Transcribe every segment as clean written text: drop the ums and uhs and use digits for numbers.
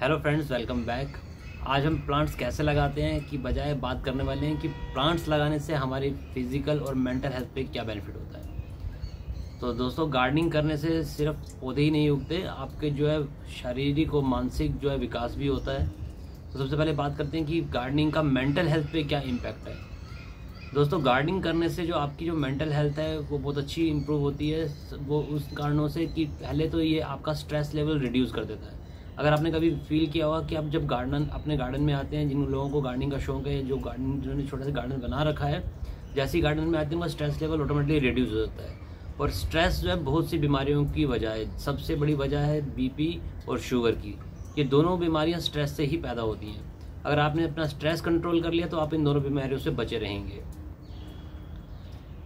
Hello friends, welcome back. आज हम plants कैसे लगाते हैं कि बजाय बात करने वाले हैं कि प्लांट्स लगाने से हमारी फिजिकल और मेंटल हेल्थ पे क्या बेनिफिट होता है। तो दोस्तों, गार्डनिंग करने से सिर्फ पौधे ही नहीं उगते, आपके जो है शारीरिक और मानसिक जो है विकास भी होता है। तो सबसे पहले बात करते हैं कि गार्डनिंग का मेंटल हेल्थ पे क्या इम्पैक्ट है। दोस्तों, गार्डनिंग करने से जो आपकी जो मेंटल हेल्थ है वो बहुत अच्छी इंप्रूव होती है। वो उस कारणों से कि पहले तो ये आपका स्ट्रेस लेवल रिड्यूस कर देता है। अगर आपने कभी फील किया होगा कि आप जब अपने गार्डन में आते हैं, जिन लोगों को गार्डनिंग का शौक है, जो गार्डन जिन्होंने छोटा सा गार्डन बना रखा है, जैसे ही गार्डन में आते हैं उनका स्ट्रेस लेवल ऑटोमेटिकली रिड्यूस हो जाता है। और स्ट्रेस जो है बहुत सी बीमारियों की वजह है। सबसे बड़ी वजह है बीपी और शुगर की। ये दोनों बीमारियां स्ट्रेस से ही पैदा होती हैं। अगर आपने अपना स्ट्रेस कंट्रोल कर लिया तो आप इन दोनों बीमारियों से बचे रहेंगे।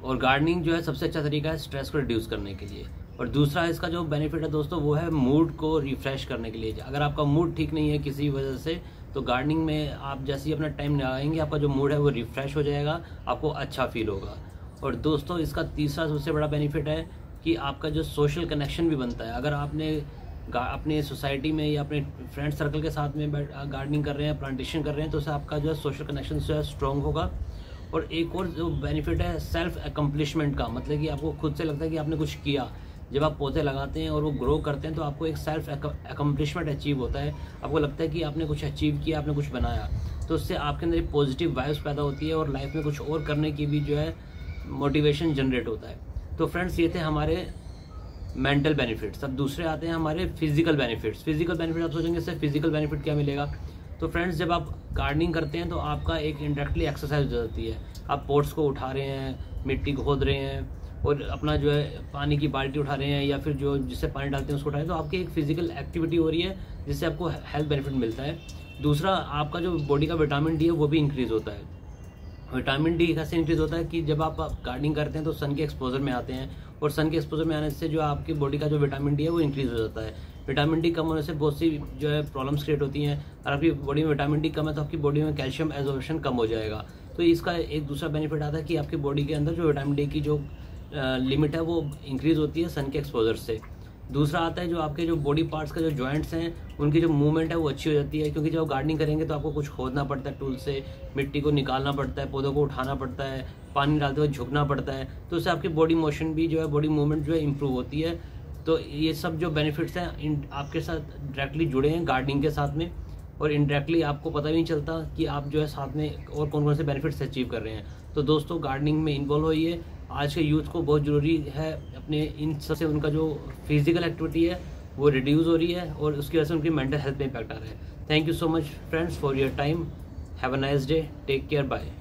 और गार्डनिंग जो है सबसे अच्छा तरीका है स्ट्रेस को रिड्यूस करने के लिए। और दूसरा इसका जो बेनिफिट है दोस्तों, वो है मूड को रिफ्रेश करने के लिए। अगर आपका मूड ठीक नहीं है किसी वजह से, तो गार्डनिंग में आप जैसे ही अपना टाइम लगाएंगे, आपका जो मूड है वो रिफ्रेश हो जाएगा, आपको अच्छा फील होगा। और दोस्तों, इसका तीसरा सबसे बड़ा बेनिफिट है कि आपका जो सोशल कनेक्शन भी बनता है। अगर आपने अपने सोसाइटी में या अपने फ्रेंड सर्कल के साथ में गार्डनिंग कर रहे हैं, प्लांटेशन कर रहे हैं, तो उससे आपका जो है सोशल कनेक्शन जो है स्ट्रॉन्ग होगा। और एक और जो बेनिफिट है सेल्फ अकम्पलिशमेंट का, मतलब कि आपको खुद से लगता है कि आपने कुछ किया। जब आप पौधे लगाते हैं और वो ग्रो करते हैं तो आपको एक सेल्फ अकम्पलिशमेंट अचीव होता है। आपको लगता है कि आपने कुछ अचीव किया, आपने कुछ बनाया, तो उससे आपके अंदर एक पॉजिटिव वाइब्स पैदा होती है और लाइफ में कुछ और करने की भी जो है मोटिवेशन जनरेट होता है। तो फ्रेंड्स, ये थे हमारे मेंटल बेनिफिट्स। अब दूसरे आते हैं हमारे फिजिकल बेनिफिट्स। फिजिकल बेनिफिट आप सोचेंगे इससे फिजिकल बेनिफिट क्या मिलेगा। तो फ्रेंड्स, जब आप गार्डनिंग करते हैं तो आपका एक इंडायरेक्टली एक्सरसाइज हो जाती है। आप पोट्स को उठा रहे हैं, मिट्टी खोद रहे हैं और अपना जो है पानी की बाल्टी उठा रहे हैं, या फिर जो जिससे पानी डालते हैं उसको उठा रहे हैं, तो आपकी एक फिजिकल एक्टिविटी हो रही है जिससे आपको हेल्थ बेनिफिट मिलता है। दूसरा, आपका जो बॉडी का विटामिन डी है वो भी इंक्रीज होता है। विटामिन डी कैसे इंक्रीज होता है कि जब आप गार्डनिंग करते हैं तो सन के एक्सपोजर में आते हैं, और सन के एक्सपोजर में आने से जो आपकी बॉडी का जो विटामिन डी है वो इंक्रीज हो जाता है। विटामिन डी कम होने से बहुत सी जो है प्रॉब्लम्स क्रिएट होती हैं। अगर आपकी बॉडी में विटामिन डी कम है तो आपकी बॉडी में कैल्शियम एब्जॉर्प्शन कम हो जाएगा। तो इसका एक दूसरा बेनिफिट आता है कि आपकी बॉडी के अंदर जो विटामिन डी की जो लिमिट है वो इंक्रीज होती है सन के एक्सपोजर से। दूसरा आता है जो आपके जो बॉडी पार्ट्स का जो जॉइंट्स हैं उनकी जो मूवमेंट है वो अच्छी हो जाती है, क्योंकि जब आप गार्डनिंग करेंगे तो आपको कुछ खोदना पड़ता है टूल से, मिट्टी को निकालना पड़ता है, पौधों को उठाना पड़ता है, पानी डालते हुए झुकना पड़ता है, तो उससे आपकी बॉडी मोशन भी जो है, बॉडी मूवमेंट जो है इम्प्रूव होती है। तो ये सब जो बेनिफिट्स हैं आपके साथ डायरेक्टली जुड़े हैं गार्डनिंग के साथ में, और इनडायरेक्टली आपको पता भी नहीं चलता कि आप जो है साथ में और कौन कौन से बेनिफिट्स अचीव कर रहे हैं। तो दोस्तों, गार्डनिंग में इन्वॉल्व होइए। आज के यूथ को बहुत ज़रूरी है अपने इन सबसे उनका जो फिजिकल एक्टिविटी है वो रिड्यूस हो रही है, और उसकी वजह से उनकी मेंटल हेल्थ में इम्पैक्ट आ रहा है। Thank you so much friends for your time. Have a nice day. Take care. Bye.